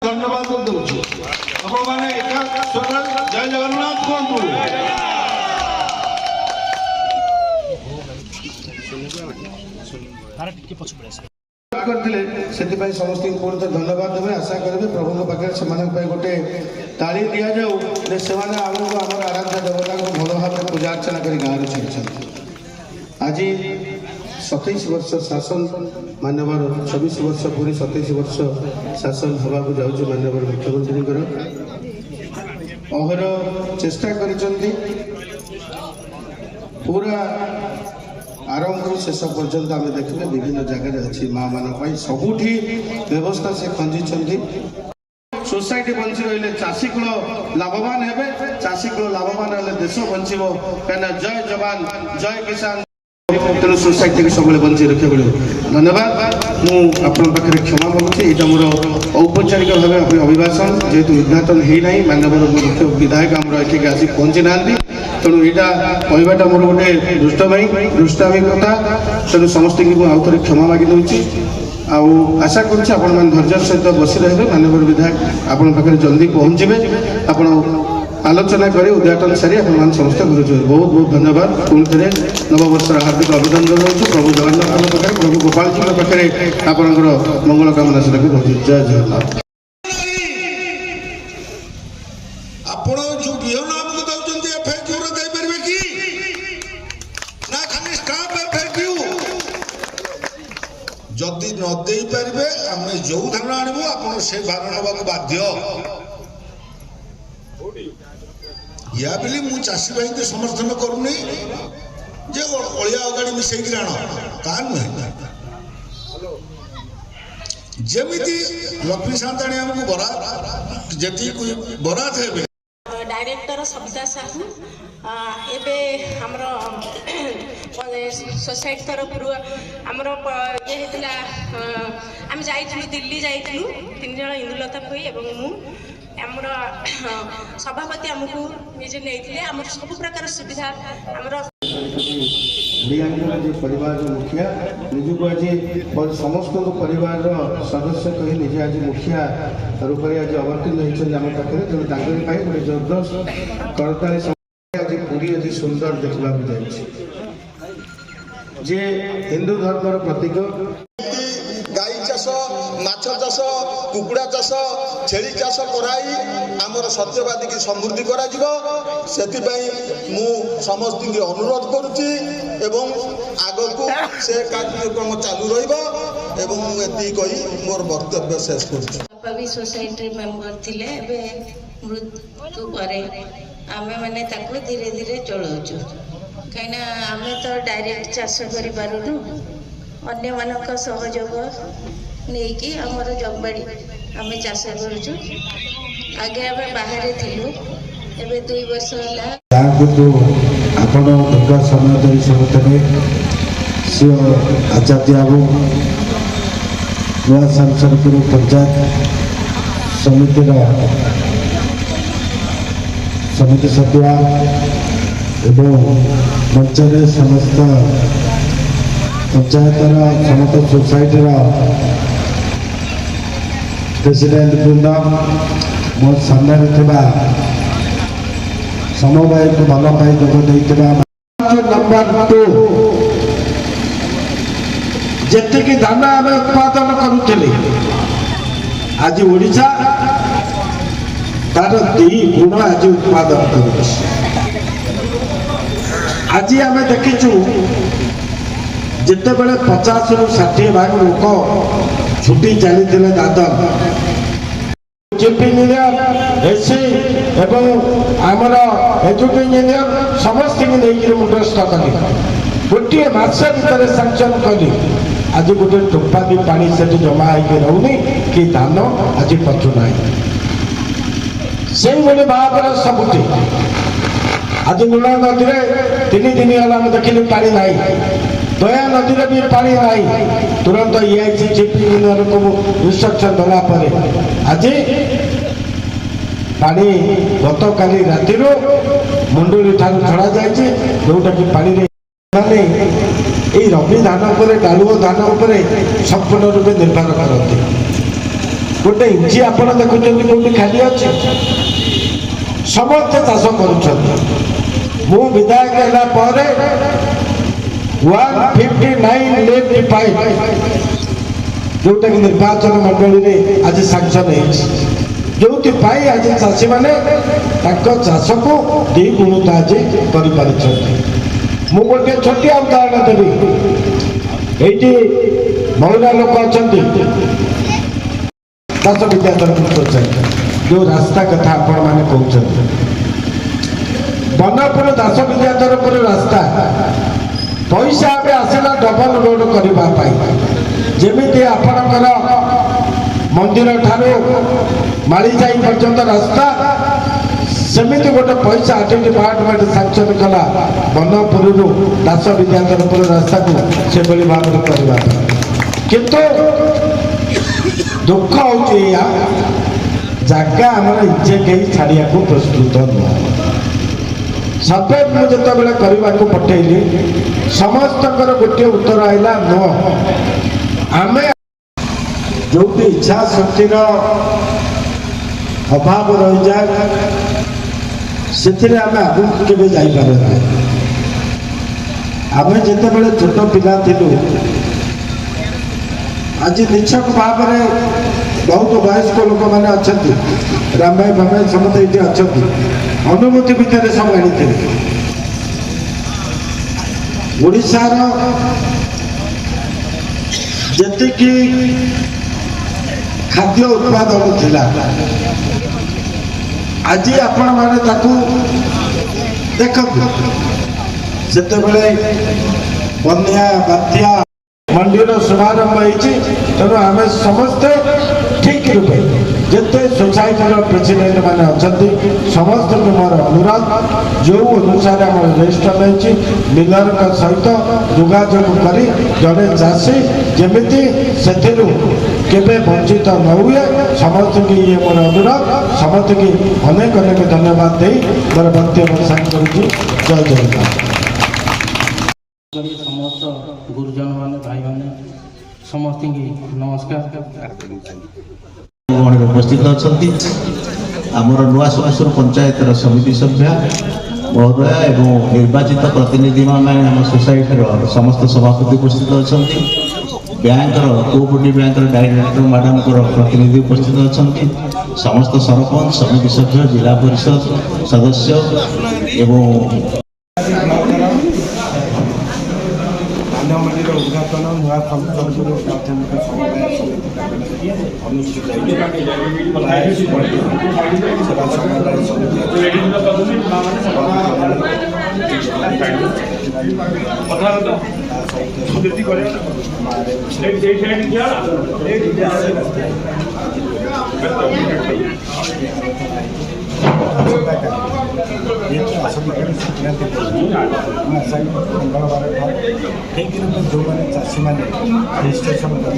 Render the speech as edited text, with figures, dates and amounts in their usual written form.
धन्यवाद दूसरी आपने जय जगन्नाथ कहतु करते समस्त पुणी तो धन्यवाद देवे आशा करेंगे प्रभु पाखे से गोटे ताली दि जाऊ से आमको आम आराध्य देवता को भल भाव पूजा अर्चना कर गाँव छाड़ी आज 27 वर्ष शासन मानवर 26 वर्ष पूरी 27 वर्ष शासन हवा को जाऊँ मानवर मुख्यमंत्री अहर चेष्टा कर पूरा आरंभ शेष पर्यंत आम देखने विभिन्न जगह अच्छी माँ मान सबुठी व्यवस्था से खंजी सोसाइटी बंची रही चाषी कूल लाभवान हे चाषी कूल लाभवान हेल्ले देश बंचो कहीं जय जवान जय किसान तेणु सोसाइटी की सब बंची रखा पड़ो धन्यवाद मुझे क्षमा मांगुची यहाँ मोर औपचारिक भाव अभिभाषण जेहेतु उद्घाटन होना मानवर मुख्य विधायक आमर ये आसी पहुँची ना तेणु यहाँ कहवाटा मोर गोटे दुष्टामिकता तेणु समस्त आउ थे क्षमा मागी दूसरी आशा करुच्ची आपण धैर्य सहित बसी रहे मानवर विधायक आपण पाखे जल्दी पहुँचे आपण आलोचना कर उद्घाटन सारी आप समस्त कर बहुत बहुत धन्यवाद पुणी थे नववर्ष हार्दिक अभिनंदन रोच प्रभु जगन्नाथ पाखे प्रभु गोपाल जी पाखे आपंकर मंगल कामना से रोज जय जगन्नाथ जदि न दे पारे आम जो धान आणबू आप से भार नवा बाध्य या बोली मु चाषी भाई के समर्थन करूनी जे अलिया अगाड़ी मिसेक आण ता नुहे जमीती लक्ष्मी साताणी आमको बरात जी बरात है डायरेक्टर सविता साहू एबे हमरो सोसाइटी तरफ आमर ये होता आम जाइलु दिल्ली जाइलु 3 जन इंदुलता भाई एवं मु आमर सभापति आमको निजे नहीं आम सब प्रकार सुविधा आमर परिवार मुखिया निजक आज समस्त परिवार सदस्य कही निजे आज मुखिया रूप में आज अवतीर्ण होती आम पाखे तेणु गोटे जबरदस्त करताली आज पूरी आज सुंदर देखा जे हिंदू धर्मर प्रतीक गाई चाष माछ चाष कुकुड़ा चाष छेली चाष कराई आमर सत्यवादी की समृद्धि करा समस्त अनुरोध करुच्ची एवं आग को से कार्यक्रम चालू रही कही मोर वक्तव्य शेष कर सोसाइटी मेंबर थिले एबे मृत्यु परे आमे माने ताको धीरे धीरे चलाउछु कहीं आम तो डायरेक्ट चाष कर पारुनु अन्य मानक सहयोग नहीं कि आमर जगबाड़ी आम चाष करुचु आगे आम बाहर थिलु एबे 2 वर्ष होला आपण दुर्गा समाज समिति सी आचार्य बाबू नुआ सांसदपुर पंचायत समिति सभ्या एवं मंचरे समस्त पंचायतर समस्त सोसाइटी प्रेसिडेंट बृंद मो सामने समवाय को भल पाई जोग नंबर 2 जी धान आम उत्पादन करुले आज ओडिशा तार 2 गुण आज उत्पादन कर आज आम देखीचु जिते बड़े 50 ରୁ 60 भाग लोक छुट्टी चली दादर चीफ इंजीनियर एसी एवं आमर एजुकेशन इंजीनियर समस्त मुंडस्थ कली गोटे मास भर सांसन कली आज गोटे टोपा भी पानी से जमा हो रोनी कि धान आज पचुना से भाव सबुठी आज नुला नदी में 3 दिन है देखिली पानी ना दया नदी में भी पानी ना तुरंत ईआईसी चीफ इंजीनियर को इंस्ट्रक्शन देला आज पानी गत काली राति मुंडली ठारू छड़ा जाए जोटा कि पानी माने यही रबी धान उपर डालुओ धान उपर संपूर्ण रूपे निर्भर करते गोटे इंची आपण देखुं कौटी खाली अच्छे समस्ते चाष कर विधायक है 159.85 जोटा कि निर्वाचन मंडली में आज सांक्शन जो आज चाषी मैंने चाष को दी गुणता आज कर गोटे छोटिया उदाहरण देवी ये महिला लोक अच्छा दास विद्याधर जो रास्ता कथा आपण मैंने कहते बनपुर दास विद्याधरपुर रास्ता पैसा भी आसला डबल रोड करने जमी आपणकर मंदिर ठारू मालीजाई पर्यंत रास्ता सेमिति गोटे पैसा डिपार्टमेंट सांक्शन कला बनपुर दास विद्याधरपुर रास्ता को से भाव में करवा किंतु दुख हूँ जगह आम इजे कहीं छाड़िया को प्रस्तुत नुह सर्वे मुझे करने को पठेली समस्त गोटे उत्तर आईला नुह आम जो इच्छा शक्तिर अभाव रही जाए से आम आगे के जापर ना आम जिते बड़े छोट पिला थिलु आज निछक भाव में बहुत वयस्क लोक मैंने अच्छा राम भाई भाई समस्त ये अच्छा अनुभूति भितर सब आनी ओडिशार जी खाद्य उत्पादन थिला आज आपण मैंने देखते से बन्या बात्या मंडीर शुभारंभ होती तेणु आम समस्ते ठीक रूपे जिते सोसाइटी प्रेसिडेंट मैंने अच्छा समस्त मोर अनुरोध जो अनुसार आम रजिस्टर रही मिलर सहित जोगाजोग कर जड़े चाषी जमी से वंचित न हुए समस्त की ये मोर अनुरोध समस्त की अनेक अनेक धन्यवाद दे मोर वक्तव्य अवसान करुँच जय जगन्नाथ समस्त गुरुजन माने भाई माने समस्त की नमस्कार उपस्थित अच्छा आमर नुआ सुर पंचायत समिति सभ्या महोदय एवं निर्वाचित प्रतिनिधि मैंने आम सोसाइटर समस्त सभापति उपस्थित अच्छा bank cooperative bank director madam प्रतिनिधि उपस्थित अच्छा समस्त सरपंच समिति सभ्य जिला परिषद सदस्य एवं मंडीर उद्घाटन नुआ फलचंदपुर माध्यमिक समुदाय समिति अनुष्ठित सेवा समुदाय मंगलवार ठीक रूप जो मैंने चाषी मैंने रजिस्ट्रेशन कर